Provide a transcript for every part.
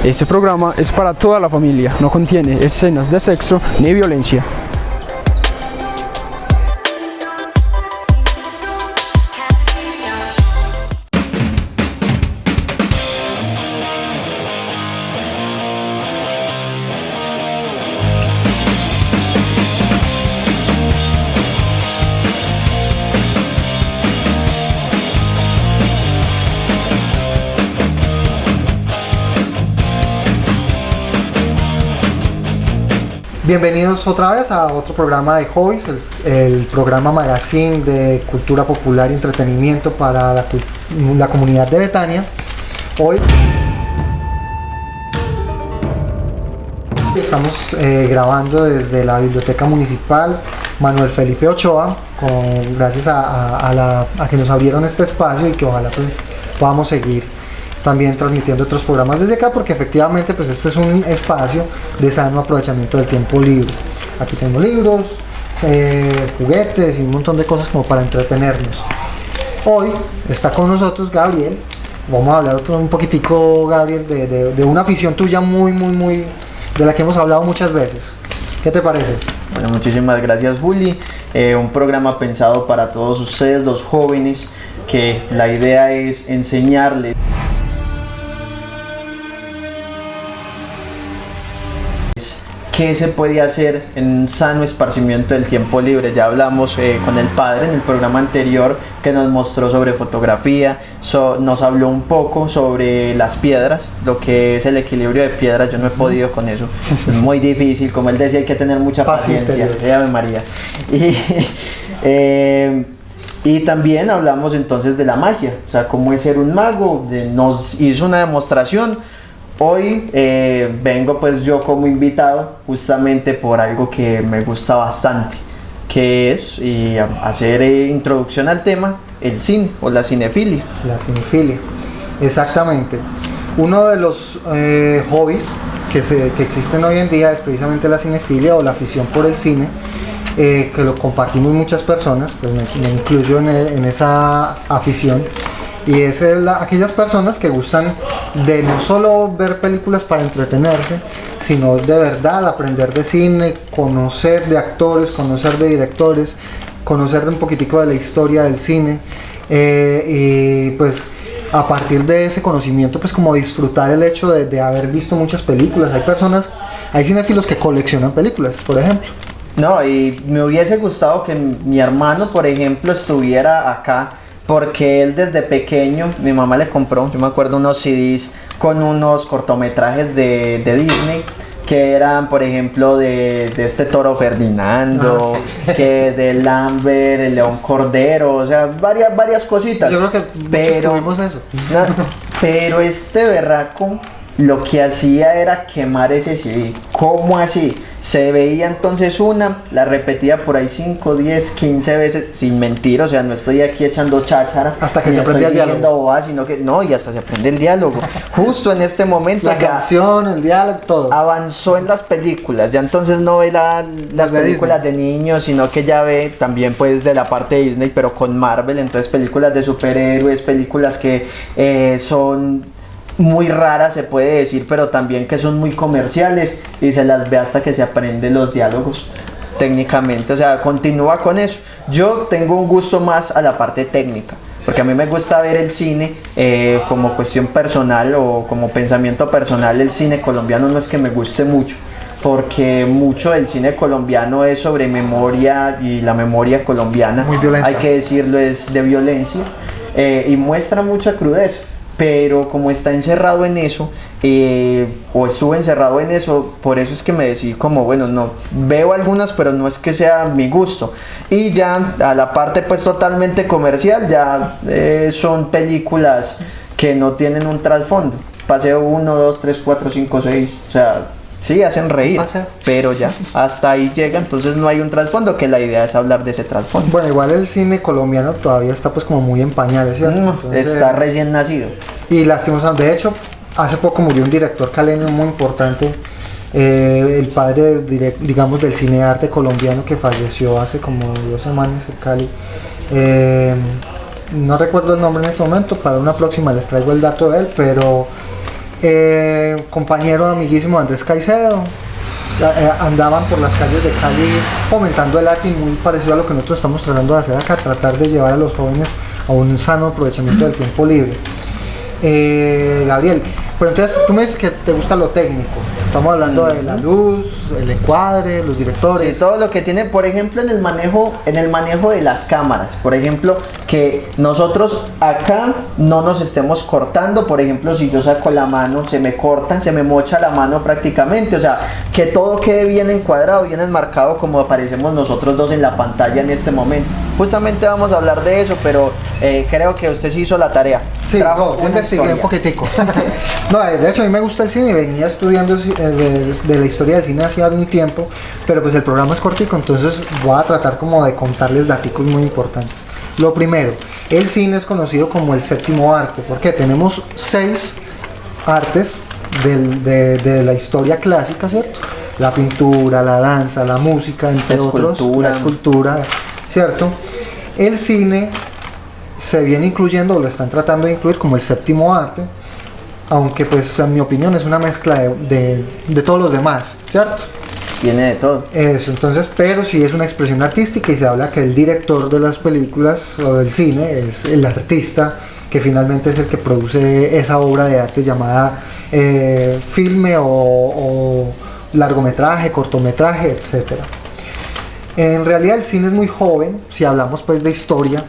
Este programa es para toda la familia, no contiene escenas de sexo ni violencia. Bienvenidos otra vez a otro programa de Hobbies, el programa magazine de cultura popular y entretenimiento para la comunidad de Betania. Hoy estamos grabando desde la Biblioteca Municipal Manuel Felipe Ochoa, gracias a que nos abrieron este espacio y que ojalá pues podamos seguir también transmitiendo otros programas desde acá, porque efectivamente pues este es un espacio de sano aprovechamiento del tiempo libre. Aquí tenemos libros, juguetes y un montón de cosas como para entretenernos. Hoy está con nosotros Gabriel. Vamos a hablar un poquitico, Gabriel, de una afición tuya muy de la que hemos hablado muchas veces. ¿Qué te parece? Bueno, muchísimas gracias, Juli. Un programa pensado para todos ustedes, los jóvenes, que la idea es enseñarles qué se puede hacer en un sano esparcimiento del tiempo libre. Ya hablamos con el padre en el programa anterior, que nos mostró sobre fotografía, nos habló un poco sobre las piedras, lo que es el equilibrio de piedras. Yo no he podido con eso, es muy difícil, como él decía, hay que tener mucha paciencia. Ave María. Y también hablamos entonces de la magia, o sea, cómo es ser un mago. Nos hizo una demostración. Hoy vengo pues yo como invitado justamente por algo que me gusta bastante, que es hacer introducción al tema, el cine o la cinefilia. La cinefilia, exactamente. Uno de los hobbies que existen hoy en día es precisamente la cinefilia o la afición por el cine, que lo compartimos muchas personas, pues me incluyo en esa afición. Y es aquellas personas que gustan de no solo ver películas para entretenerse, sino de verdad aprender de cine, conocer de actores, conocer de directores, conocer de un poquitico de la historia del cine, y pues a partir de ese conocimiento pues como disfrutar el hecho de haber visto muchas películas. Hay cinéfilos que coleccionan películas, por ejemplo. No, y me hubiese gustado que mi hermano, por ejemplo, estuviera acá, porque él desde pequeño, mi mamá le compró, yo me acuerdo, unos CDs con unos cortometrajes de Disney, que eran, por ejemplo, de este Toro Ferdinando, sí, que de Lambert, el León Cordero, o sea, varias cositas. Yo creo que tuvimos eso. No, pero este berraco lo que hacía era quemar ese CD. ¿Cómo así? Se veía entonces la repetía por ahí 5, 10, 15 veces, sin mentir, o sea, no estoy aquí echando cháchara. Hasta que se aprende el diálogo. Sino que, no, y hasta se aprende el diálogo. Justo en este momento. La canción, el diálogo, todo. Avanzó en las películas, ya entonces no ve las películas de niños, sino que ya ve también pues de la parte de Disney, pero con Marvel, entonces películas de superhéroes, películas que son muy raras, se puede decir, pero también que son muy comerciales, y se las ve hasta que se aprenden los diálogos técnicamente. O sea, continúa con eso. Yo tengo un gusto más a la parte técnica, porque a mí me gusta ver el cine como cuestión personal o como pensamiento personal. El cine colombiano no es que me guste mucho, porque mucho del cine colombiano es sobre memoria, y la memoria colombiana, muy violenta, hay que decirlo, es de violencia, y muestra mucha crudeza. Pero como está encerrado en eso, o estuve encerrado en eso, por eso es que me decidí como, bueno, no, veo algunas, pero no es que sea mi gusto. Y ya a la parte pues totalmente comercial, ya son películas que no tienen un trasfondo. Paseo 1, 2, 3, 4, 5, 6, o sea, sí, hacen reír, pero ya, hasta ahí llega, entonces no hay un trasfondo, que la idea es hablar de ese trasfondo. Bueno, igual el cine colombiano todavía está pues como muy en pañales, ¿cierto? Entonces, está recién nacido. Y lastimosamente, de hecho, hace poco murió un director caleño muy importante, el padre, digamos, del cinearte colombiano, que falleció hace como 2 semanas en Cali. No recuerdo el nombre en ese momento, para una próxima les traigo el dato de él, pero compañero amiguísimo de Andrés Caicedo. O sea, andaban por las calles de Cali fomentando el arte y muy parecido a lo que nosotros estamos tratando de hacer acá, tratar de llevar a los jóvenes a un sano aprovechamiento del tiempo libre. Gabriel, pero entonces tú me dices que te gusta lo técnico. Estamos hablando de la luz, el encuadre, los directores. Sí, todo lo que tiene, por ejemplo, en el manejo de las cámaras. Por ejemplo, que nosotros acá no nos estemos cortando. Por ejemplo, si yo saco la mano, se me corta, se me mocha la mano prácticamente. O sea, que todo quede bien encuadrado, bien enmarcado como aparecemos nosotros dos en la pantalla en este momento. Justamente vamos a hablar de eso, pero creo que usted sí hizo la tarea. Sí, yo investigué un poquitico. No, de hecho a mí me gusta el cine y venía estudiando de la historia del cine hacía un tiempo, pero pues el programa es cortico, entonces voy a tratar como de contarles datos muy importantes. Lo primero, el cine es conocido como el séptimo arte, porque tenemos 6 artes de la historia clásica, ¿cierto? La pintura, la danza, la música, entre otros, la escultura, ¿cierto? El cine se viene incluyendo, o lo están tratando de incluir como el séptimo arte, aunque pues en mi opinión es una mezcla de todos los demás, ¿cierto? Tiene de todo. Eso, entonces, pero sí es una expresión artística y se habla que el director de las películas o del cine es el artista que finalmente es el que produce esa obra de arte llamada filme o largometraje, cortometraje, etc. En realidad el cine es muy joven, si hablamos pues de historia,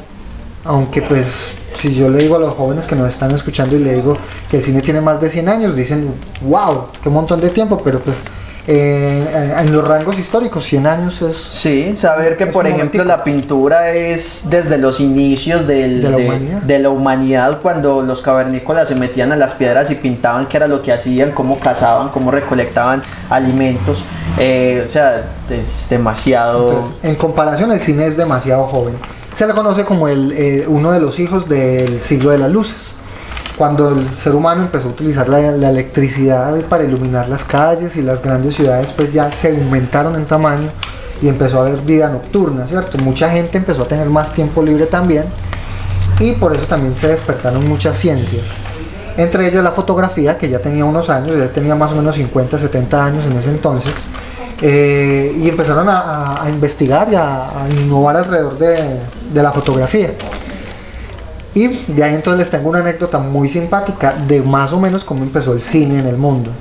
aunque pues si yo le digo a los jóvenes que nos están escuchando y le digo que el cine tiene más de 100 años, dicen, wow, qué montón de tiempo, pero pues en los rangos históricos 100 años es... Sí, saber que por ejemplo la pintura es desde los inicios de la humanidad, cuando los cavernícolas se metían a las piedras y pintaban qué era lo que hacían, cómo cazaban, cómo recolectaban alimentos, o sea, es demasiado... Entonces, en comparación el cine es demasiado joven. Se le conoce como uno de los hijos del siglo de las luces, cuando el ser humano empezó a utilizar la electricidad para iluminar las calles y las grandes ciudades pues ya se aumentaron en tamaño y empezó a haber vida nocturna, ¿cierto? Mucha gente empezó a tener más tiempo libre también y por eso también se despertaron muchas ciencias, entre ellas la fotografía, que ya tenía unos años, ya tenía más o menos 50, 70 años en ese entonces. Y empezaron a investigar y a innovar alrededor de la fotografía. Y de ahí entonces les tengo una anécdota muy simpática de más o menos cómo empezó el cine en el mundo.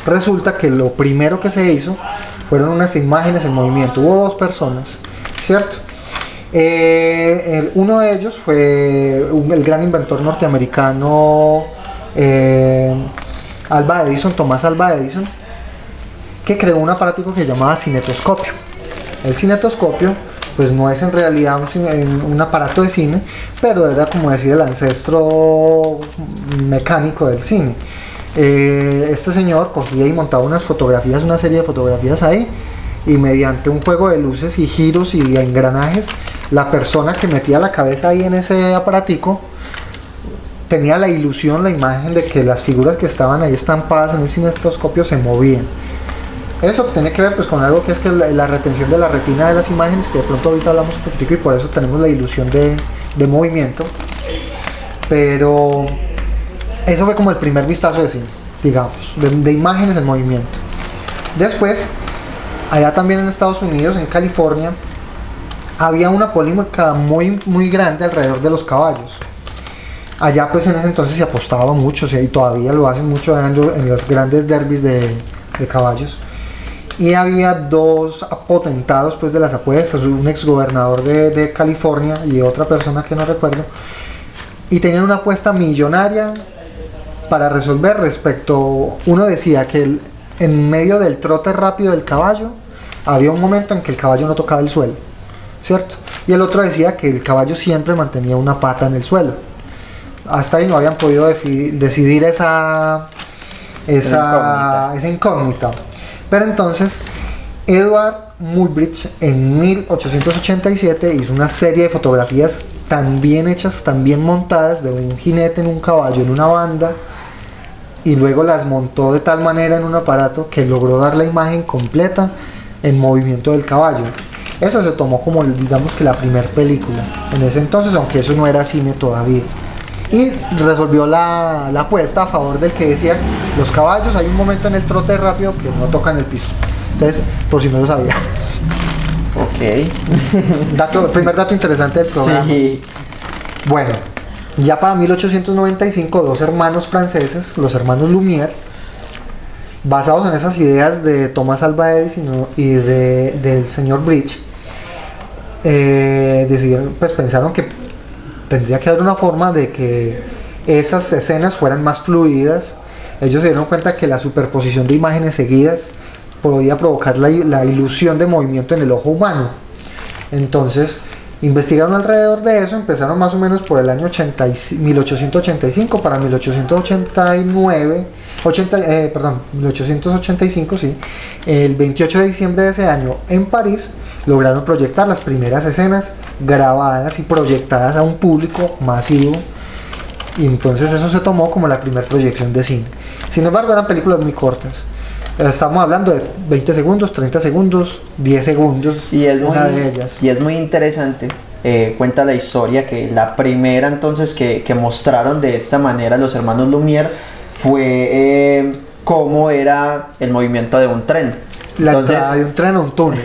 Resulta que lo primero que se hizo fueron unas imágenes en movimiento. Hubo 2 personas, ¿cierto? Uno de ellos fue el gran inventor norteamericano Thomas Alva Edison, que creó un aparatico que se llamaba cinetoscopio. El cinetoscopio pues no es en realidad un aparato de cine, pero era como decir el ancestro mecánico del cine. Este señor cogía y montaba una serie de fotografías ahí, y mediante un juego de luces y giros y engranajes, la persona que metía la cabeza ahí en ese aparatico tenía la ilusión, la imagen de que las figuras que estaban ahí estampadas en el cinetoscopio se movían. Eso tiene que ver pues con algo que es que la retención de la retina de las imágenes, que de pronto ahorita hablamos un poquitico y por eso tenemos la ilusión de movimiento. Pero eso fue como el primer vistazo de cine, digamos, de imágenes en movimiento. Después, allá también en Estados Unidos, en California, había una polémica muy, muy grande alrededor de los caballos. Allá pues en ese entonces se apostaba mucho, y todavía lo hacen mucho en los grandes derbis de caballos. Y había 2 potentados pues de las apuestas, un exgobernador de California y otra persona que no recuerdo, y tenían una apuesta millonaria para resolver respecto. Uno decía que en medio del trote rápido del caballo había un momento en que el caballo no tocaba el suelo, ¿cierto? Y el otro decía que el caballo siempre mantenía una pata en el suelo. Hasta ahí no habían podido decidir esa incógnita. Pero entonces Edward Muybridge en 1887 hizo una serie de fotografías tan bien hechas, tan bien montadas, de un jinete en un caballo en una banda, y luego las montó de tal manera en un aparato que logró dar la imagen completa en movimiento del caballo. Eso se tomó como, digamos, que la primera película en ese entonces, aunque eso no era cine todavía. y resolvió la apuesta a favor del que decía los caballos hay un momento en el trote rápido que no tocan el piso. Entonces, por si no lo sabía. Ok. Primer dato interesante del programa. Sí. Bueno, ya para 1895 dos hermanos franceses, los hermanos Lumière, basados en esas ideas de Thomas Alva Edison y del señor Bridge, decidieron, pues pensaron que tendría que haber una forma de que esas escenas fueran más fluidas. Ellos se dieron cuenta que la superposición de imágenes seguidas podía provocar la ilusión de movimiento en el ojo humano. Entonces investigaron alrededor de eso, empezaron más o menos por el año 1885 para 1885, sí. El 28 de diciembre de ese año en París lograron proyectar las primeras escenas grabadas y proyectadas a un público masivo, y entonces eso se tomó como la primera proyección de cine. Sin embargo, eran películas muy cortas. Estamos hablando de 20 segundos, 30 segundos, 10 segundos, y es una muy, de ellas. Y es muy interesante, cuenta la historia que la primera entonces que mostraron de esta manera los hermanos Lumière fue cómo era el movimiento de un tren. La Entonces, entrada de un tren a un túnel.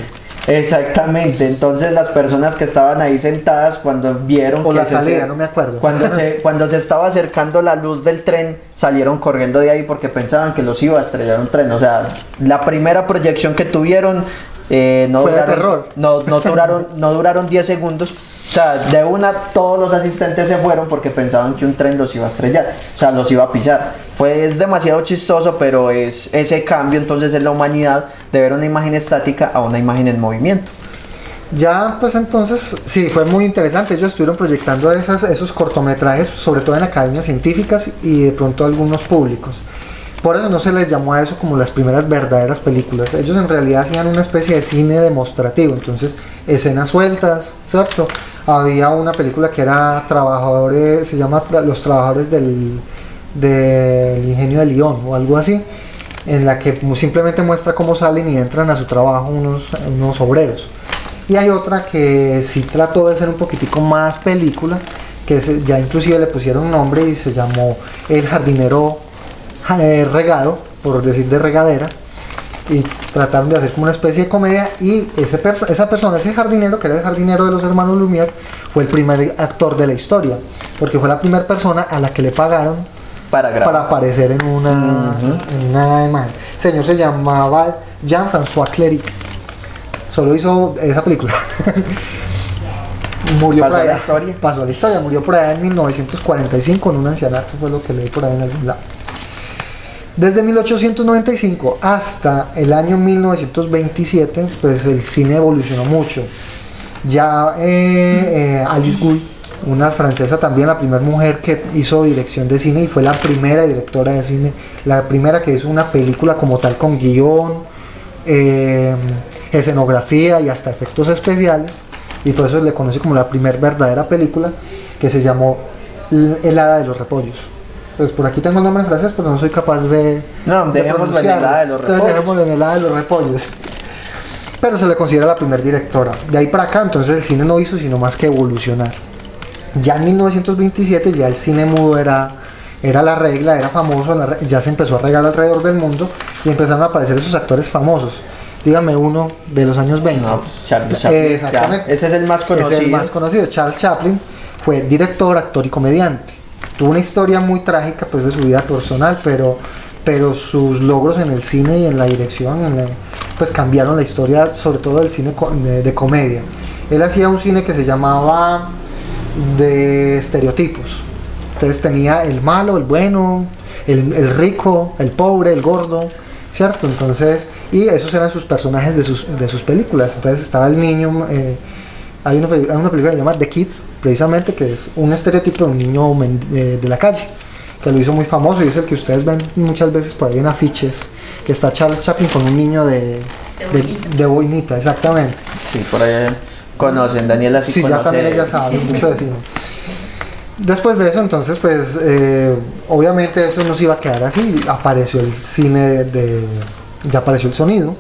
exactamente, entonces las personas que estaban ahí sentadas cuando vieron O que la salida, no me acuerdo. cuando se estaba acercando la luz del tren, salieron corriendo de ahí porque pensaban que los iba a estrellar un tren. O sea, la primera proyección que tuvieron no Fue de duraron, terror. no duraron 10 segundos. O sea, de una todos los asistentes se fueron porque pensaban que un tren los iba a estrellar, o sea, los iba a pisar. Es demasiado chistoso, pero es ese cambio entonces en la humanidad de ver una imagen estática a una imagen en movimiento. Ya, pues entonces, sí, fue muy interesante. Ellos estuvieron proyectando esos cortometrajes, sobre todo en academias científicas y de pronto algunos públicos. Por eso no se les llamó a eso como las primeras verdaderas películas. Ellos en realidad hacían una especie de cine demostrativo, entonces escenas sueltas, ¿cierto? Había una película que era trabajadores, se llama Los Trabajadores del Ingenio de Lyon o algo así, en la que simplemente muestra cómo salen y entran a su trabajo unos obreros. Y hay otra que sí trató de ser un poquitico más película, que ya inclusive le pusieron nombre y se llamó El Jardinero Regado, por decir de regadera, y trataron de hacer como una especie de comedia, y ese jardinero, que era el jardinero de los hermanos Lumière, fue el primer actor de la historia, porque fue la primera persona a la que le pagaron para aparecer en una imagen. El señor se llamaba Jean-François Cléry, solo hizo esa película. Murió pasó por allá, la historia. pasó a la historia, murió por allá en 1945 en un ancianato, fue lo que leí por ahí en algún lado. Desde 1895 hasta el año 1927, pues el cine evolucionó mucho. Ya Alice Guy, una francesa también, la primera mujer que hizo dirección de cine y fue la primera directora de cine, la primera que hizo una película como tal con guión, escenografía y hasta efectos especiales, y por eso se le conoce como la primera verdadera película, que se llamó El Hada de los Repollos. Pues por aquí tengo el nombre en francés, pero no soy capaz de dejémoslo en El Hada de los Repollos. Entonces dejémoslo en El Hada de los Repollos. Pero se le considera la primera directora. De ahí para acá, entonces el cine no hizo sino más que evolucionar. Ya en 1927 ya el cine mudo era la regla, era famoso, ya se empezó a regar alrededor del mundo y empezaron a aparecer esos actores famosos. Dígame uno de los años 20. No, pues Charles Chaplin. Exactamente. Ese es el más conocido. Ese es el más conocido. Charles Chaplin fue director, actor y comediante. Tuvo una historia muy trágica pues de su vida personal, pero sus logros en el cine y en la dirección pues cambiaron la historia, sobre todo del cine de comedia. Él hacía un cine que se llamaba de estereotipos. Entonces tenía el malo, el bueno, el rico, el pobre, el gordo, ¿cierto? Entonces, y esos eran sus personajes de sus películas. Entonces estaba el niño, hay una película que se llama The Kids, precisamente, que es un estereotipo de un niño de la calle, que lo hizo muy famoso y es el que ustedes ven muchas veces por ahí en afiches, que está Charles Chaplin con un niño de boinita, exactamente. Sí, por ahí conocen, Daniela sí conoce. Ya también ella sabe mucho de cine. Después de eso, entonces, pues, obviamente eso no se iba a quedar así. Apareció el cine ya apareció el sonido.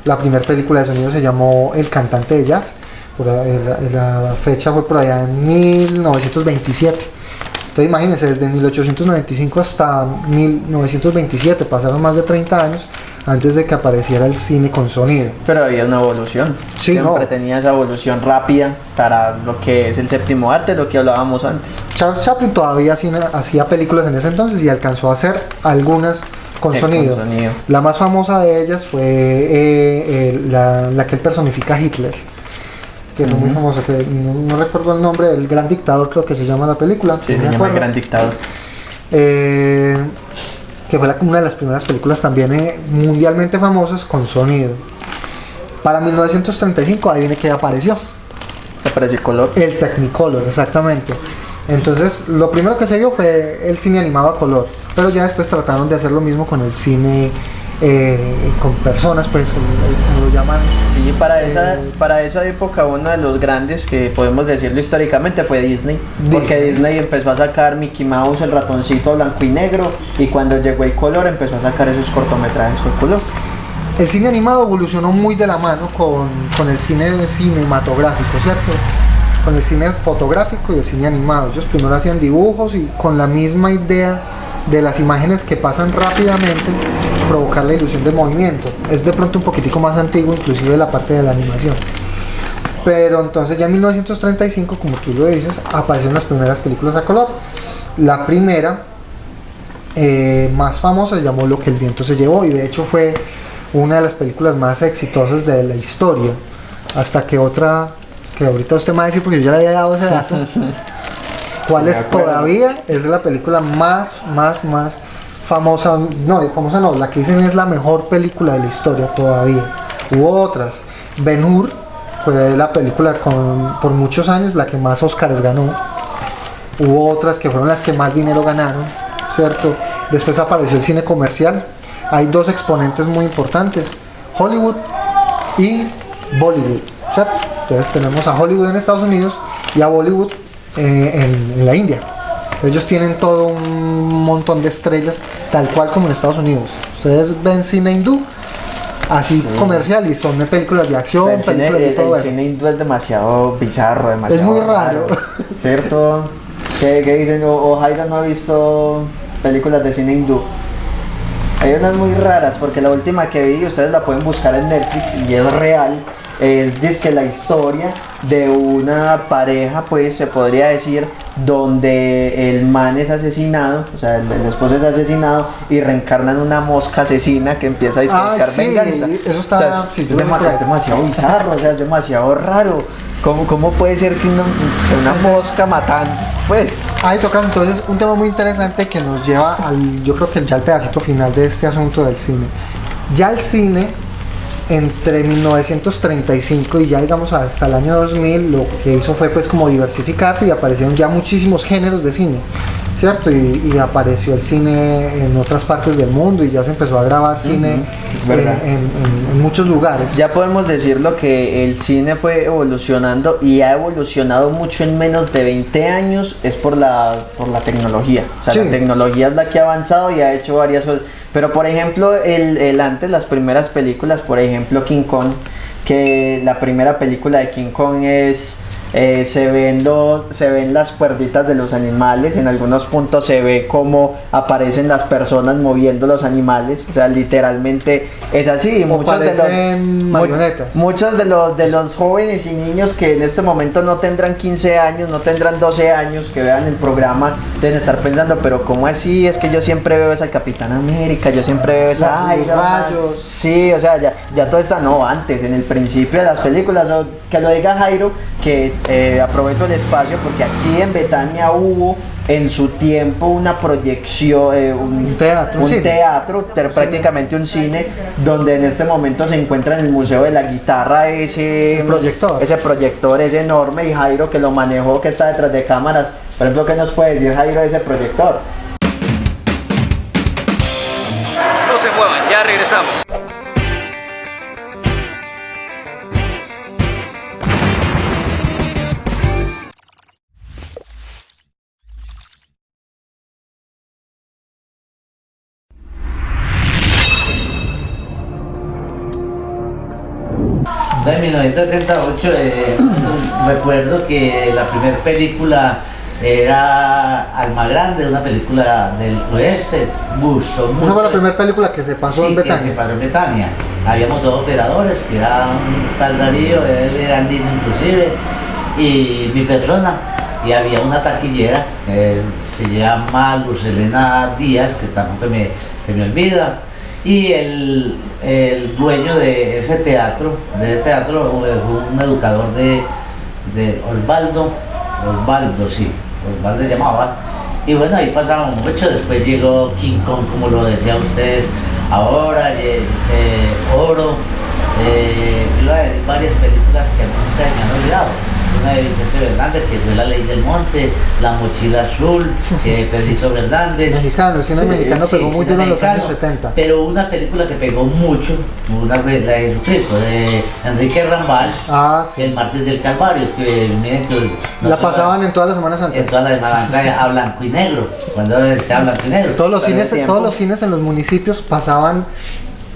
La primera película de sonido se llamó El Cantante de Jazz. La fecha fue por allá en 1927. Entonces imagínense, desde 1895 hasta 1927 pasaron más de 30 años antes de que apareciera el cine con sonido. Pero había una evolución. Sí, Siempre no. tenía esa evolución rápida para lo que es el séptimo arte, lo que hablábamos antes. Charles Chaplin todavía hacía películas en ese entonces y alcanzó a hacer algunas con sonido. Con sonido. La más famosa de ellas fue la que él personifica a Hitler, que fue muy famosa, que no recuerdo el nombre, El Gran Dictador creo que se llama la película. Sí, no se me llama El acuerdo. Gran Dictador. Que fue una de las primeras películas también mundialmente famosas con sonido. Para 1935, ahí viene que apareció Apareció el color. el Technicolor, exactamente. Entonces, lo primero que se vio fue el cine animado a color, pero ya después trataron de hacer lo mismo con el cine con personas, pues, como lo llaman. Sí, para esa época uno de los grandes, que podemos decirlo históricamente, fue Disney. Porque Disney empezó a sacar Mickey Mouse, el ratoncito a blanco y negro, y cuando llegó el color empezó a sacar esos cortometrajes con color. El cine animado evolucionó muy de la mano con el cine cinematográfico, ¿cierto? Con el cine fotográfico y el cine animado. Ellos primero hacían dibujos y con la misma idea de las imágenes que pasan rápidamente, provocar la ilusión de movimiento. Es de pronto un poquitico más antiguo, inclusive la parte de la animación. Pero entonces ya en 1935, como tú lo dices, aparecieron las primeras películas a color. La primera, más famosa, se llamó Lo que el viento se llevó, y de hecho fue una de las películas más exitosas de la historia. Hasta que otra, que ahorita usted me va a decir porque yo ya le había dado ese dato, ¿cuál es? Todavía es la película más famosa, no, la que dicen es la mejor película de la historia todavía. Hubo otras. Ben-Hur fue la película por muchos años la que más Óscares ganó. Hubo otras que fueron las que más dinero ganaron, ¿cierto? Después apareció el cine comercial. Hay dos exponentes muy importantes, Hollywood y Bollywood, ¿cierto? Entonces tenemos a Hollywood en Estados Unidos y a Bollywood en la India. Ellos tienen todo un montón de estrellas, tal cual como en Estados Unidos. Ustedes ven cine hindú, así comercial, y son películas de acción, películas de todo el eso. cine hindú es demasiado bizarro, demasiado Es muy raro. ¿Cierto? ¿Qué dicen? O Jairo no ha visto películas de cine hindú. Hay unas muy raras, porque la última que vi, ustedes la pueden buscar en Netflix y es real. Es que la historia de una pareja, pues se podría decir, donde el man es asesinado, o sea, el esposo es asesinado y reencarna en una mosca asesina que empieza a buscar sí, venganza. eso está, o sea, sí, es demasiado bizarro, o sea, es demasiado raro. ¿Cómo puede ser que una mosca matando? Pues ahí toca entonces un tema muy interesante que nos lleva yo creo que ya al pedacito final de este asunto del cine. Ya el cine, entre 1935 y ya digamos hasta el año 2000, lo que hizo fue pues como diversificarse y aparecieron ya muchísimos géneros de cine, ¿cierto? Y apareció el cine en otras partes del mundo y ya se empezó a grabar cine en muchos lugares. ya podemos decirlo que el cine fue evolucionando y ha evolucionado mucho en menos de 20 años, es por la tecnología. O sea, Sí. la tecnología es la que ha avanzado y ha hecho varias cosas. Pero por ejemplo, el antes, las primeras películas, por ejemplo King Kong, que la primera película de King Kong es se ven las cuerditas de los animales, en algunos puntos se ve cómo aparecen las personas moviendo los animales, o sea, literalmente es así. Marionetas. Muchos de los jóvenes y niños que en este momento no tendrán 15 años, no tendrán 12 años, que vean el programa, deben estar pensando, pero ¿cómo así? Es que yo siempre veo esa Capitán América, yo siempre veo esa Los rayos. Sí, o sea, ya todo está, no, antes, en el principio de las películas, que lo diga Jairo, que aprovecho el espacio porque aquí en Betania hubo en su tiempo una proyección, un teatro, prácticamente un cine, donde en este momento se encuentra en el Museo de la Guitarra ese proyector es enorme, y Jairo, que lo manejó, que está detrás de cámaras, por ejemplo, ¿qué nos puede decir Jairo de ese proyector? No se muevan, ya regresamos. En 1978 recuerdo que la primera película era Alma Grande, una película del oeste, gustó mucho. Esa fue la primera película que se pasó Sí, en que Betania. se pasó en Betania. Habíamos dos operadores, que era un tal Darío, él era andino inclusive, y mi persona. Y había una taquillera, se llama Luz Elena Díaz, que tampoco se me olvida. Y el dueño de ese teatro, fue un educador de Osvaldo llamaba. Y bueno, ahí pasamos mucho. Después llegó King Kong, como lo decían ustedes ahora, Oro, iba a decir varias películas que nunca me han olvidado. Una de Vicente Fernández, que fue La Ley del Monte, La Mochila Azul, Pedrito Fernández. Mexicano, el cine mexicano pegó muy duro en los años 70. Pero una película que pegó mucho, una fue la de Jesucristo, de Enrique Rambal, Ah, sí. El Martes del Calvario, que miren que La pasaban en todas las Semanas en Santas. todas las semanas a blanco y negro, cuando está a blanco y negro. Todos los cines en los municipios pasaban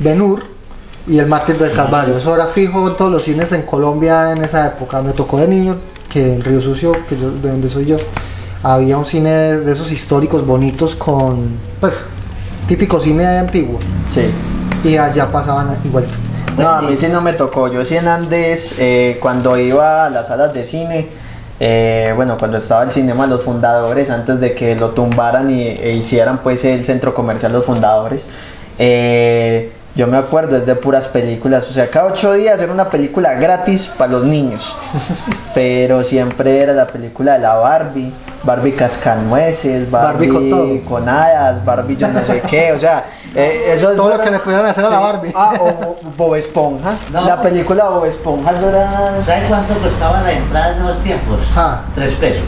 Ben-Hur y El Mártir del Calvario. Eso era fijo en todos los cines en Colombia en esa época. Me tocó de niño que en Río Sucio, de donde soy yo, había un cine de esos históricos bonitos con, pues, típico cine antiguo. Sí. Y allá pasaban igualito. No, a mí sí no me tocó. Yo sí en Andes, cuando iba a las salas de cine, bueno, cuando estaba el Cinema Los Fundadores, antes de que lo tumbaran e hicieran pues el centro comercial Los Fundadores, yo me acuerdo, es de puras películas, o sea, cada 8 días era una película gratis para los niños, pero siempre era la película de la Barbie Cascanueces, Barbie con todo. con hadas, Barbie yo no sé qué, o sea, eso es Todo lo que le pudieran hacer a la Barbie. Ah, o Bob Esponja, No. la película Bob Esponja, eso era... ¿Sabes cuánto costaba la entrada en esos tiempos? Ah. 3 pesos.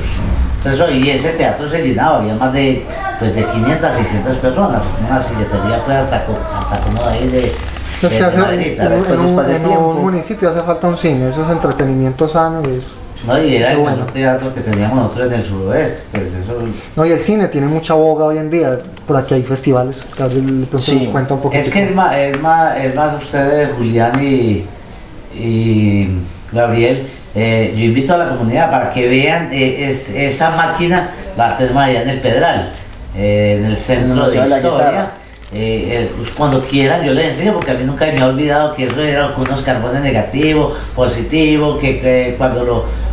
Entonces, y ese teatro se llenaba, había más de 500 a 600 personas, una silletería pues hasta cómoda ahí de Pues que hace, maderita. en un municipio hace falta un cine, eso es entretenimiento sano y eso. No, y era Qué el bueno. mejor teatro que teníamos nosotros en el suroeste, pues eso. No, y el cine tiene mucha boga hoy en día. Por aquí hay festivales. Gabriel de pronto Sí. nos cuenta un poquito. Es que es más ustedes, Julián y Gabriel, yo invito a la comunidad para que vean esta máquina, la tenemos allá en el Pedral, en el centro Museo de de la Historia. Guitarra. Pues cuando quieran yo les enseño, porque a mí nunca me ha olvidado que eso eran unos carbones negativos, positivos, que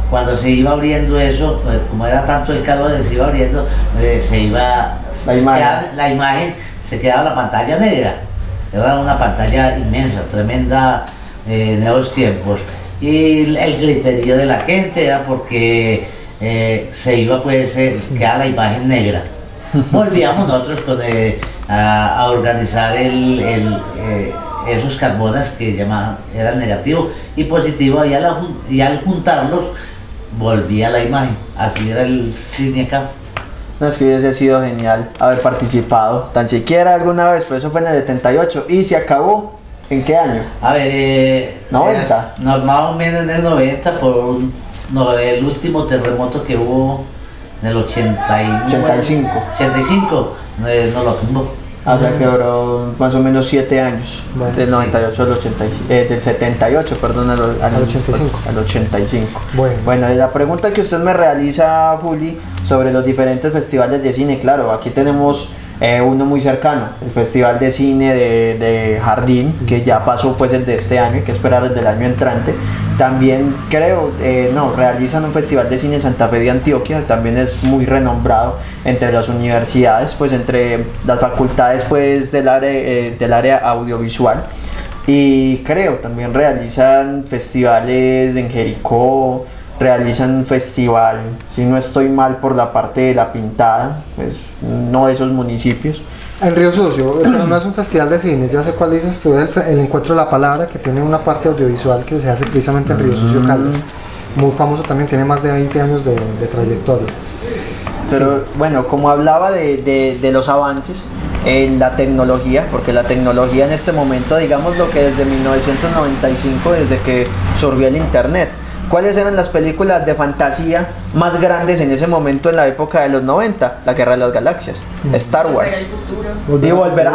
cuando se iba abriendo eso, pues, como era tanto el calor, se iba abriendo, se iba la imagen, se quedaba la pantalla negra. Era una pantalla inmensa, tremenda en esos tiempos. Y el criterio de la gente era porque se iba pues, quedaba la imagen negra. Volvíamos nosotros a organizar esos carbones que eran negativos y positivos, y al juntarlos volvía la imagen. Así era el cine acá. No, es que hubiese sido genial haber participado, tan siquiera alguna vez, pero eso fue en el 78 y se acabó. ¿En qué año? A ver, 90. Más o menos en el 90 el último terremoto que hubo en el 85. 85 nos lo tumbó. O sea que duró más o menos 7 años, Bueno, del 98 al 85, del 78, perdón, al 85. Al 85. Bueno. La pregunta que usted me realiza, Juli, sobre los diferentes festivales de cine, claro, aquí tenemos uno muy cercano, el Festival de Cine de Jardín, que ya pasó pues el de este año, hay que esperar el del año entrante. También creo, realizan un Festival de Cine en Santa Fe de Antioquia, también es muy renombrado entre las universidades, pues entre las facultades pues del área audiovisual. Y creo, también realizan festivales en Jericó, realizan un festival, si no estoy mal, por la parte de La Pintada, pues no de esos municipios. En Río Sucio, pero no es un festival de cine, ya sé cuál dices tú, el Encuentro de la Palabra, que tiene una parte audiovisual que se hace precisamente en Río Sucio, Caldas. Muy famoso también, tiene más de 20 años de trayectoria. Pero bueno, como hablaba de los avances en la tecnología, porque la tecnología en este momento, digamos lo que desde 1995, desde que surgió el internet, ¿cuáles eran las películas de fantasía más grandes en ese momento en la época de los 90? La Guerra de las Galaxias, Star Wars. Y Volver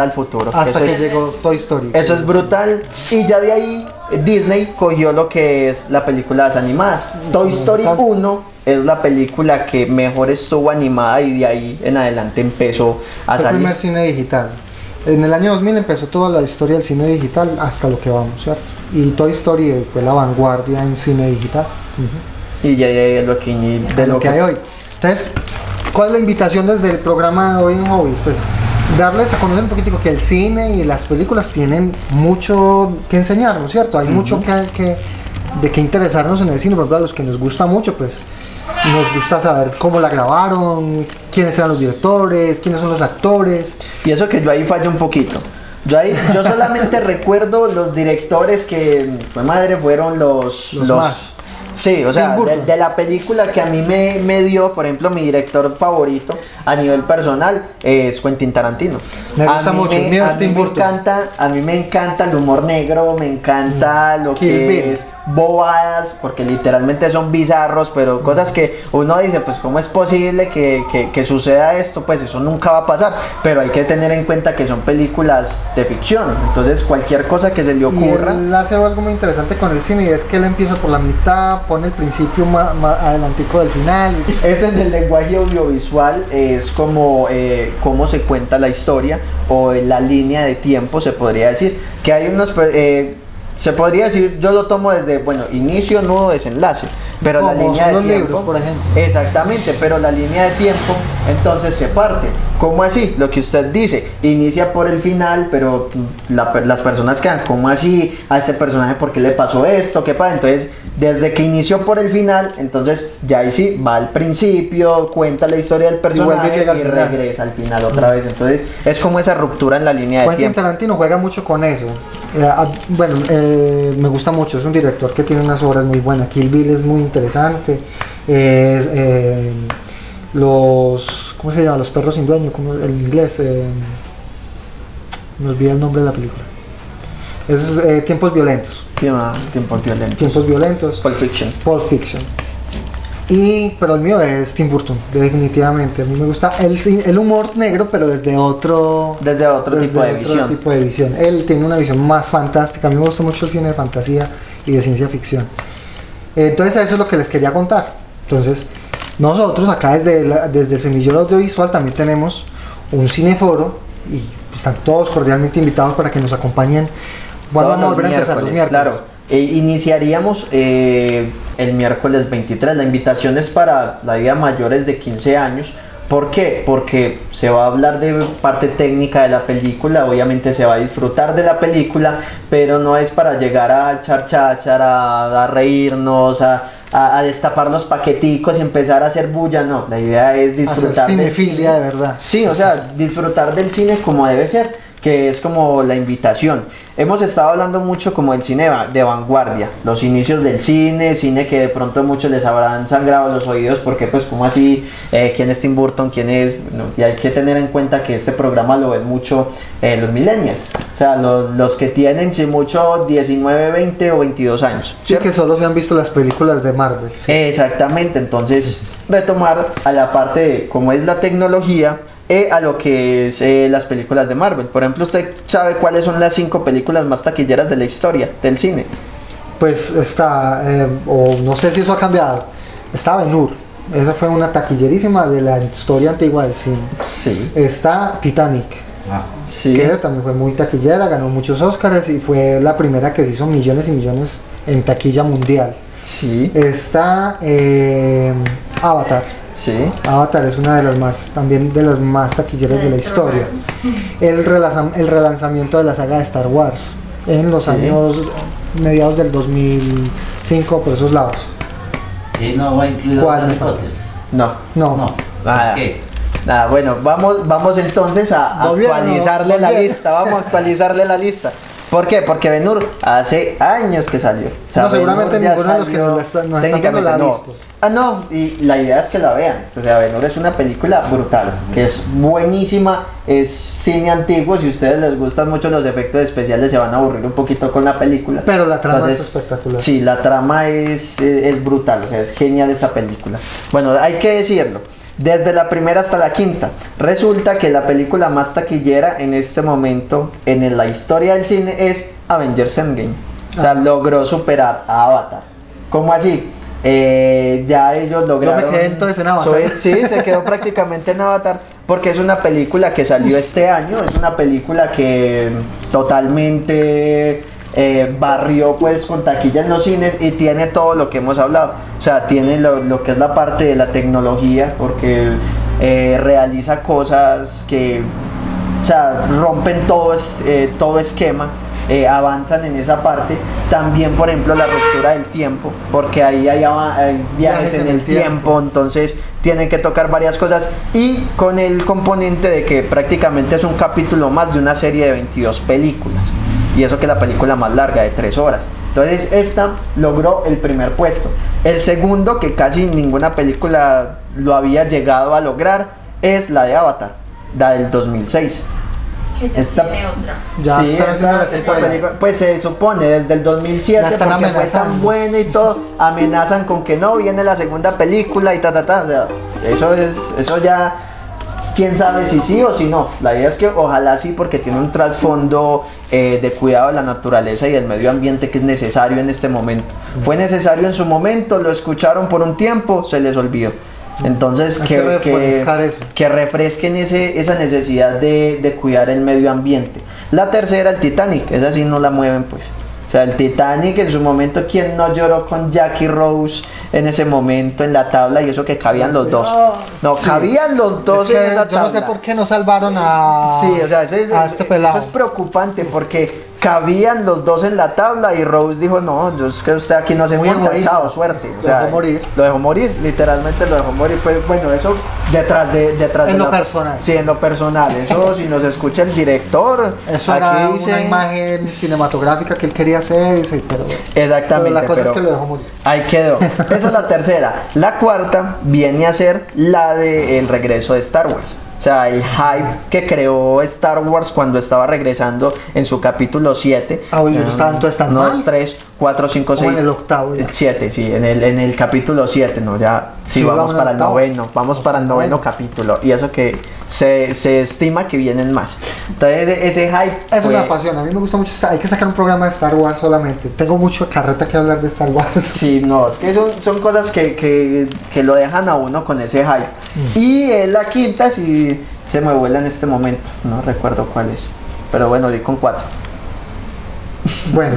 al Futuro. Hasta Eso que es- llegó Toy Story. Eso es brutal. Y ya de ahí Disney cogió lo que es las películas animadas. Toy Story 1 es la película que mejor estuvo animada y de ahí en adelante empezó a Fue el salir. primer cine digital. En el año 2000 empezó toda la historia del cine digital hasta lo que vamos, ¿cierto? Y Toy Story fue la vanguardia en cine digital. Y ya de lo que, De lo que hay hoy. Entonces, ¿cuál es la invitación desde el programa de hoy en Hobbies? Pues darles a conocer un poquitico que el cine y las películas tienen mucho que enseñarnos, ¿cierto? Hay mucho de qué interesarnos en el cine. Por ejemplo, a los que nos gusta mucho, pues nos gusta saber cómo la grabaron, quiénes eran los directores, quiénes son los actores. Y eso que yo ahí fallo un poquito. Yo solamente recuerdo los directores que, pues madre, fueron los más. Sí, o sea, Tim Burton. de la película que a mí me dio, por ejemplo, mi director favorito a nivel personal es Quentin Tarantino. Me gusta mucho, el mío es Tim Burton. A mí me encanta el humor negro, me encanta lo Kill que Bill. es bobadas, porque literalmente son bizarros, pero cosas que uno dice, pues cómo es posible que suceda esto, pues eso nunca va a pasar, pero hay que tener en cuenta que son películas de ficción, entonces cualquier cosa que se le ocurra. Y él hace algo muy interesante con el cine y es que él empieza por la mitad, pone el principio más adelantico del final. Eso en el lenguaje audiovisual es como cómo se cuenta la historia o la línea de tiempo, se podría decir, que hay unos... se podría decir, yo lo tomo desde, bueno, inicio, nudo, desenlace, pero la Como línea son de los tiempo, libros, por ejemplo. exactamente, pero la línea de tiempo entonces se parte. ¿Cómo así? Lo que usted dice, inicia por el final, pero las personas quedan, ¿cómo así? A este personaje, ¿por qué le pasó esto? ¿Qué pasa? Entonces, desde que inició por el final, entonces ya ahí sí va al principio, cuenta la historia del personaje vuelve y llega al y final. regresa al final otra vez. Entonces, es como esa ruptura en la línea de Quentin tiempo. Tarantino juega mucho con eso. Me gusta mucho, es un director que tiene unas obras muy buenas. Kill Bill es muy interesante. ¿Cómo se llama? Los perros sin dueño, ¿cómo? En inglés. Me olvidé el nombre de la película. Es Tiempos Violentos. Tiempos violentos. Tiempos Violentos. Pulp Fiction. Pulp Fiction. Pero el mío es Tim Burton, definitivamente. A mí me gusta el humor negro, pero desde otro tipo de visión. Él tiene una visión más fantástica. A mí me gusta mucho el cine de fantasía y de ciencia ficción. Entonces eso es lo que les quería contar. Entonces nosotros acá desde el Semillero Audiovisual también tenemos un cineforo y están todos cordialmente invitados para que nos acompañen. Vamos a volver a empezar los miércoles. Claro. Iniciaríamos el miércoles 23. La invitación es para la vida mayores de 15 años. ¿Por qué? Porque se va a hablar de parte técnica de la película, obviamente se va a disfrutar de la película, pero no es para llegar a echar cháchara, a reírnos, a destapar los paqueticos y empezar a hacer bulla, no. La idea es disfrutar hacer del cinefilia cine. de verdad. Sí, o sea, disfrutar del cine como debe ser, que es como la invitación. Hemos estado hablando mucho como del cine de vanguardia, los inicios del cine que de pronto a muchos les habrán sangrado los oídos porque pues como así, quién es Tim Burton, quién es, no, y hay que tener en cuenta que este programa lo ven mucho los millennials, o sea, los que tienen si mucho 19, 20 o 22 años. Sí, que solo se han visto las películas de Marvel. Sí. Exactamente, entonces retomar a la parte de cómo es la tecnología a lo que es las películas de Marvel. Por ejemplo, ¿usted sabe cuáles son las 5 películas más taquilleras de la historia del cine? Pues está, o no sé si eso ha cambiado, está Ben-Hur. Esa fue una taquillerísima de la historia antigua del cine. Sí. Está Titanic, Sí. que también fue muy taquillera, ganó muchos Oscars y fue la primera que se hizo millones y millones en taquilla mundial. Sí. Está Avatar. Sí. Avatar es una de las más taquilleras de la historia. El relanzamiento de la saga de Star Wars en los años mediados del 2005 por esos lados. ¿Y no va incluido ¿Cuál? Harry Potter? No. No. Nada. ¿Qué? Nada, bueno, vamos entonces a Gobierno, actualizarle la gobierno. lista. Vamos a actualizarle la lista. ¿Por qué? Porque Ben-Hur hace años que salió. O sea, No, seguramente Ben-Hur ya ninguno de los que salió, nos están viendo técnicamente la ha no. visto. No, y la idea es que la vean. O sea, Ben-Hur es una película brutal, que es buenísima, es cine antiguo. Si a ustedes les gustan mucho los efectos especiales, se van a aburrir un poquito con la película. Pero la trama Entonces, es espectacular. Sí, la trama es brutal, o sea, es genial esa película. Bueno, hay que decirlo. Desde la primera hasta la quinta, resulta que la película más taquillera en este momento en la historia del cine es Avengers Endgame. O sea, logró superar a Avatar. ¿Cómo así? ya ellos lograron... Yo me quedé entonces en Avatar. Sí, se quedó prácticamente en Avatar, porque es una película que salió este año, es una película que totalmente barrió pues con taquilla en los cines y tiene todo lo que hemos hablado. O sea, tiene lo que es la parte de la tecnología, porque realiza cosas que, o sea, rompen todo esquema. Avanzan en esa parte. También, por ejemplo, la ruptura del tiempo, porque ahí hay viajes en el tiempo, entonces tienen que tocar varias cosas, y con el componente de que prácticamente es un capítulo más de una serie de 22 películas, y eso que es la película más larga de 3 horas. Entonces esta logró el primer puesto. El segundo, que casi ninguna película lo había llegado a lograr, es la de Avatar, la del 2006. Esta tiene otra. Ya sí, está esta película, pues se supone desde el 2007, porque fue tan buena y todo, amenazan con que no viene la segunda película y o sea, eso ya, quién sabe si sí o si no. La idea es que ojalá sí, porque tiene un trasfondo de cuidado de la naturaleza y del medio ambiente que es necesario en este momento. Fue necesario en su momento, lo escucharon por un tiempo, se les olvidó. Entonces que refresquen esa necesidad de cuidar el medio ambiente. La tercera, el Titanic, esa sí no la mueven pues. O sea, el Titanic en su momento, ¿quién no lloró con Jackie Rose en ese momento en la tabla? Y eso que cabían los dos. No, sí, cabían los dos en esa tabla. Yo no sé por qué no salvaron a este pelado. Eso es preocupante, porque cabían los dos en la tabla y Rose dijo, no, yo es que usted aquí no se monta, chao, suerte. O sea, lo dejó morir, literalmente lo dejó morir. Pues bueno, eso detrás de lo personal. Sí, en lo personal. Eso, si nos escucha el director, eso aquí era una imagen cinematográfica que él quería hacer, pero exactamente. Pero la cosa es que lo dejó morir. Ahí quedó. Esa es la tercera. La cuarta viene a ser la de el regreso de Star Wars. O sea, el hype que creó Star Wars cuando estaba regresando en su capítulo 7. Ah, oye, no estaban todas tan mal. 3, 4, 5, 6. En el octavo. Ya. 7, sí, en el capítulo 7, ¿no? Ya, sí, vamos para el noveno. Vamos para el noveno capítulo. Y eso que se estima que vienen más. Entonces, ese hype. Eso me apasiona. A mí me gusta mucho. Hay que sacar un programa de Star Wars solamente. Tengo mucho carreta que hablar de Star Wars. Sí, no, es que son cosas que lo dejan a uno con ese hype. Y la quinta, sí. Se me vuela en este momento, no recuerdo cuál es, pero bueno, di con 4. Bueno,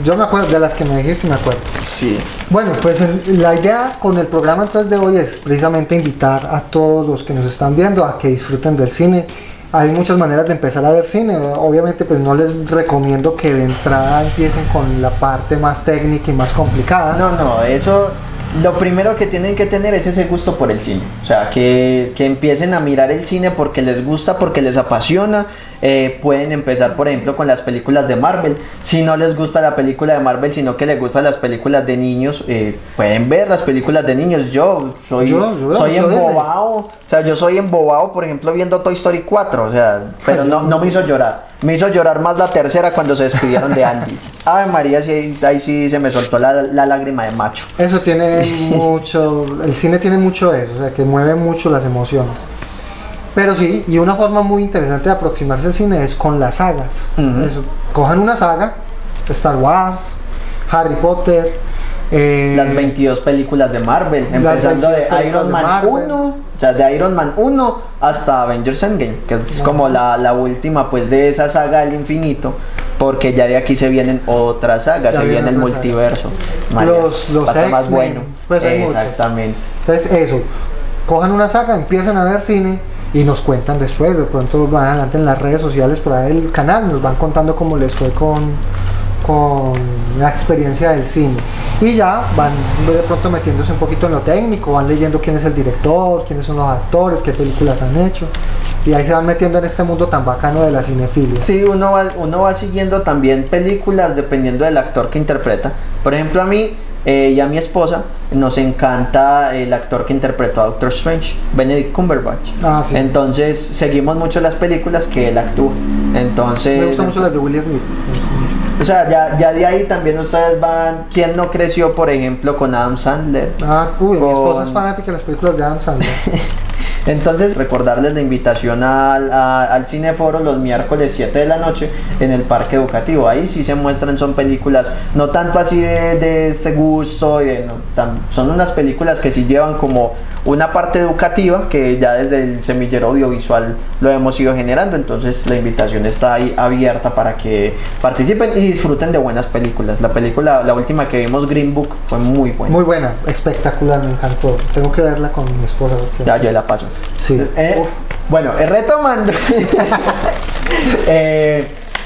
yo me acuerdo de las que me dijiste, me acuerdo. Sí. Bueno, pues la idea con el programa entonces de hoy es precisamente invitar a todos los que nos están viendo a que disfruten del cine. Hay muchas maneras de empezar a ver cine. Obviamente pues no les recomiendo que de entrada empiecen con la parte más técnica y más complicada. No, eso... Lo primero que tienen que tener es ese gusto por el cine. O sea, que empiecen a mirar el cine porque les gusta, porque les apasiona. Pueden empezar, por ejemplo, con las películas de Marvel. Si no les gusta la película de Marvel, sino que les gustan las películas de niños, pueden ver las películas de niños. Yo soy embobado. O sea, yo soy embobado, por ejemplo, viendo Toy Story 4. O sea, pero no me hizo llorar. Me hizo llorar más la tercera cuando se despidieron de Andy. Ave María, sí, ahí sí se me soltó la lágrima de macho. Eso tiene mucho, el cine tiene mucho de eso, o sea, que mueve mucho las emociones. Pero sí, y una forma muy interesante de aproximarse al cine es con las sagas. Eso, cojan una saga, Star Wars, Harry Potter, las 22 películas de Marvel, empezando de Iron Man 1, o sea, de Iron Man 1 hasta Avengers Endgame, que es como la última pues de esa saga del infinito, porque ya de aquí se vienen otras sagas, se viene el multiverso. María, los más bueno. Pues hay exactamente. Muchos. Entonces eso, cojan una saga, empiezan a ver cine y nos cuentan después, de pronto más adelante en las redes sociales por ahí del canal, nos van contando cómo les fue con la experiencia del cine, y ya van de pronto metiéndose un poquito en lo técnico, van leyendo quién es el director, quiénes son los actores, qué películas han hecho, y ahí se van metiendo en este mundo tan bacano de la cinefilia. Sí, uno va siguiendo también películas dependiendo del actor que interpreta. Por ejemplo, a mí y a mi esposa nos encanta el actor que interpretó a Doctor Strange, Benedict Cumberbatch. Sí. Entonces seguimos mucho las películas que él actúa. Entonces me gustan mucho las de Will Smith. O sea, ya de ahí también ustedes van. ¿Quién no creció, por ejemplo, con Adam Sandler? Mi esposa es fanática de las películas de Adam Sandler. Entonces recordarles la invitación al Cineforo los miércoles 7 de la noche en el parque educativo. Ahí sí se muestran, son películas no tanto así de este gusto, son unas películas que sí llevan como una parte educativa que ya desde el semillero audiovisual lo hemos ido generando. Entonces la invitación está ahí abierta para que participen y disfruten de buenas películas. La última que vimos, Green Book, fue muy buena. Muy buena, espectacular, me encantó. Tengo que verla con mi esposa. Ya, yo la paso. Sí. Bueno, retomando.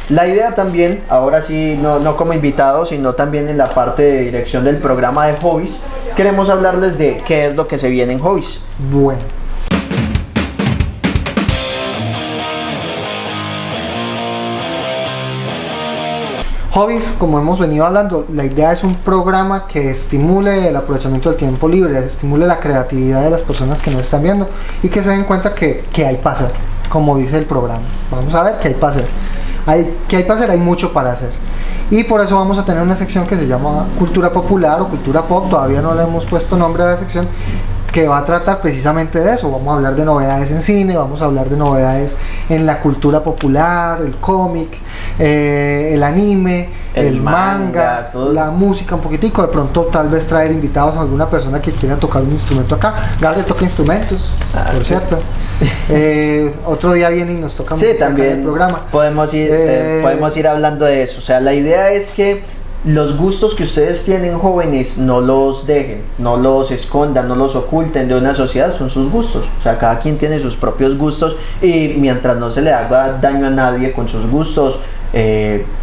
La idea también, ahora sí, no como invitado, sino también en la parte de dirección del programa de Hobbies, queremos hablarles de qué es lo que se viene en Hobbies. Bueno. Hobbies, como hemos venido hablando, la idea es un programa que estimule el aprovechamiento del tiempo libre, estimule la creatividad de las personas que nos están viendo y que se den cuenta que hay para hacer, como dice el programa. Vamos a ver qué hay para hacer. ¿Qué hay para hacer? Hay mucho para hacer. Y por eso vamos a tener una sección que se llama Cultura Popular o Cultura Pop, todavía no le hemos puesto nombre a la sección, que va a tratar precisamente de eso. Vamos a hablar de novedades en cine, vamos a hablar de novedades en la cultura popular, el cómic, el anime, el manga, la música un poquitico, de pronto tal vez traer invitados a alguna persona que quiera tocar un instrumento acá. Gabriel toca instrumentos, por cierto. Otro día viene y nos toca también en el programa. Podemos ir hablando de eso. O sea, la idea es que los gustos que ustedes tienen, jóvenes, no los dejen, no los escondan, no los oculten de una sociedad, son sus gustos. O sea, cada quien tiene sus propios gustos y mientras no se le haga daño a nadie con sus gustos,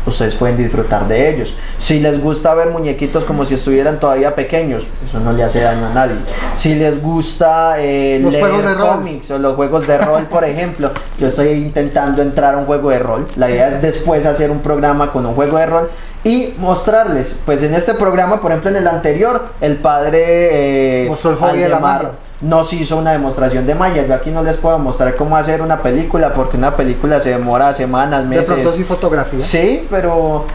ustedes pueden disfrutar de ellos. Si les gusta ver muñequitos como si estuvieran todavía pequeños, eso no le hace daño a nadie. Si les gusta los juegos de cómics o los juegos de rol, por ejemplo, yo estoy intentando entrar a un juego de rol. La idea es después hacer un programa con un juego de rol y mostrarles, pues en este programa, por ejemplo en el anterior, el padre mostró el hobby de la magia. Nos hizo una demostración de magia. Yo aquí no les puedo mostrar cómo hacer una película porque una película se demora semanas, meses. De pronto sí fotografía. Sí, pero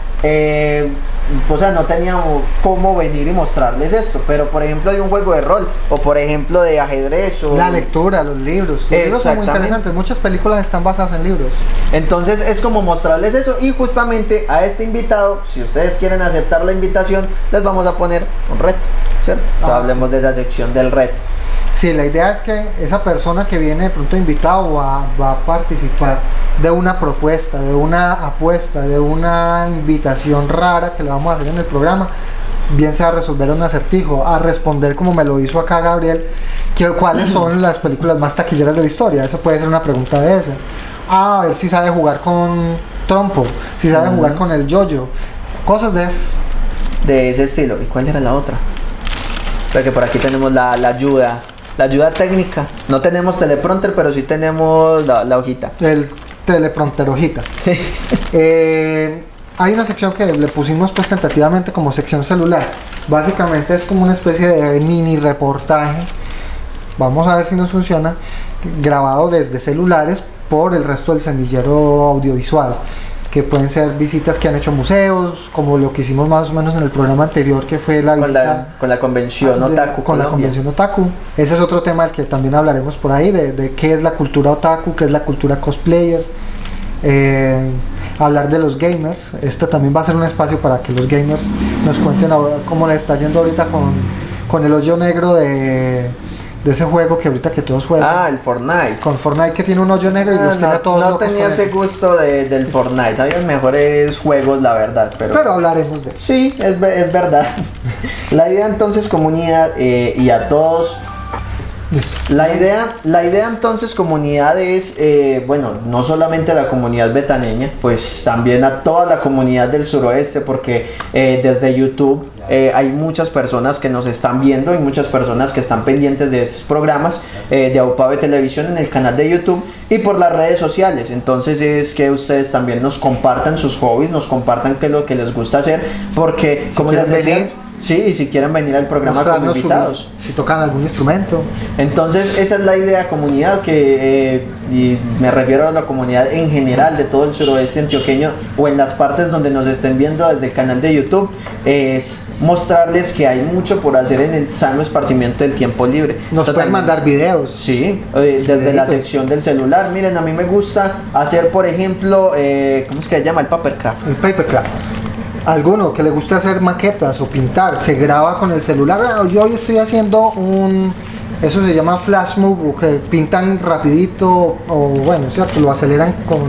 o sea, no teníamos cómo venir y mostrarles esto. Pero por ejemplo hay un juego de rol o por ejemplo de ajedrez o la lectura, los libros. Los libros son muy interesantes. Muchas películas están basadas en libros. Entonces es como mostrarles eso. Y justamente a este invitado, si ustedes quieren aceptar la invitación, les vamos a poner un reto, ¿cierto? Entonces hablemos de esa sección del reto. Sí, la idea es que esa persona que viene de pronto invitado va a participar de una propuesta, de una apuesta, de una invitación rara que le vamos a hacer en el programa, bien sea a resolver un acertijo, a responder como me lo hizo acá Gabriel, cuáles son las películas más taquilleras de la historia. Eso puede ser una pregunta de esa. A ver si sabe jugar con trompo, si sabe jugar con el yo-yo, cosas de esas. De ese estilo. ¿Y cuál era la otra? Porque por aquí tenemos la ayuda. La ayuda técnica. No tenemos teleprompter, pero sí tenemos la hojita. El teleprompter hojita. Sí. Hay una sección que le pusimos pues tentativamente como sección celular. Básicamente es como una especie de mini reportaje. Vamos a ver si nos funciona. Grabado desde celulares por el resto del semillero audiovisual. Que pueden ser visitas que han hecho museos, como lo que hicimos más o menos en el programa anterior, que fue la visita con la convención Otaku. Con la convención Otaku. Ese es otro tema del que también hablaremos por ahí, de qué es la cultura Otaku, qué es la cultura cosplayer. Hablar de los gamers. Este también va a ser un espacio para que los gamers nos cuenten cómo les está yendo ahorita con el hoyo negro de ese juego que ahorita que todos juegan. El Fortnite. Con Fortnite, que tiene un hoyo negro y los tiene a todos locos. No tenía ese gusto del Fortnite. Había mejores juegos, la verdad. Pero hablaremos de eso. Sí, es verdad. La idea entonces, comunidad, y a todos. La idea entonces, comunidad, es, bueno, no solamente a la comunidad betaneña, pues también a toda la comunidad del suroeste, porque desde YouTube hay muchas personas que nos están viendo y muchas personas que están pendientes de estos programas de Aupave Televisión en el canal de YouTube y por las redes sociales. Entonces es que ustedes también nos compartan sus hobbies, nos compartan qué es lo que les gusta hacer, porque como les decía, Sí, y si quieren venir al programa como mostrarnos invitados. si tocan algún instrumento. Entonces esa es la idea comunidad y me refiero a la comunidad en general de todo el suroeste antioqueño o en las partes donde nos estén viendo desde el canal de YouTube, es mostrarles que hay mucho por hacer en el sano esparcimiento del tiempo libre. Nos pueden mandar videos. Sí, desde la sección del celular. Miren, a mí me gusta hacer, por ejemplo, ¿cómo es que se llama? El papercraft. El papercraft. Alguno que le guste hacer maquetas o pintar, se graba con el celular. Yo hoy estoy haciendo eso se llama flash move, que pintan rapidito o bueno, cierto, lo aceleran con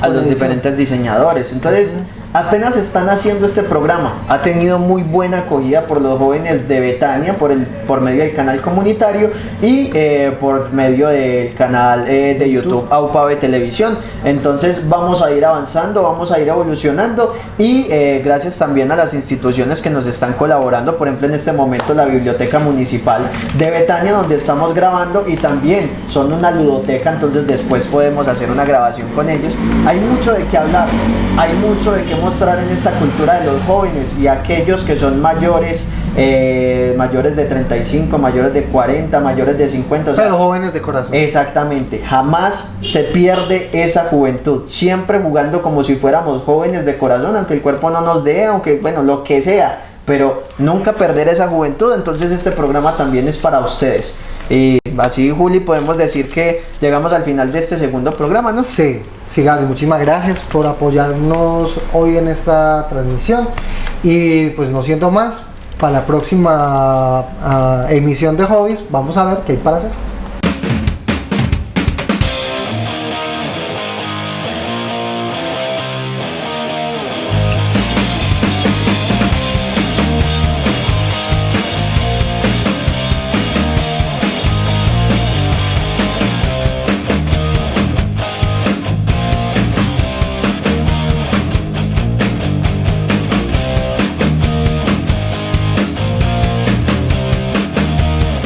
a los edición. diferentes diseñadores. Entonces, apenas están haciendo este programa, ha tenido muy buena acogida por los jóvenes de Betania, por medio del canal comunitario y por medio del canal de YouTube AUPAVE Televisión. Entonces vamos a ir avanzando, vamos a ir evolucionando y gracias también a las instituciones que nos están colaborando, por ejemplo en este momento la Biblioteca Municipal de Betania, donde estamos grabando, y también son una ludoteca, entonces después podemos hacer una grabación con ellos. Hay mucho de qué hablar, hay mucho de qué mostrar en esta cultura de los jóvenes y aquellos que son mayores, mayores de 35, mayores de 40, mayores de 50, o sea, pero jóvenes de corazón. exactamente, jamás se pierde esa juventud, siempre jugando como si fuéramos jóvenes de corazón, aunque el cuerpo no nos dé, aunque bueno, lo que sea, pero nunca perder esa juventud. Entonces este programa también es para ustedes. Y así, Juli, podemos decir que llegamos al final de este segundo programa, ¿no? Sí, Gary, muchísimas gracias por apoyarnos hoy en esta transmisión. Y pues no siendo más, para la próxima emisión de Hobbies, vamos a ver qué hay para hacer.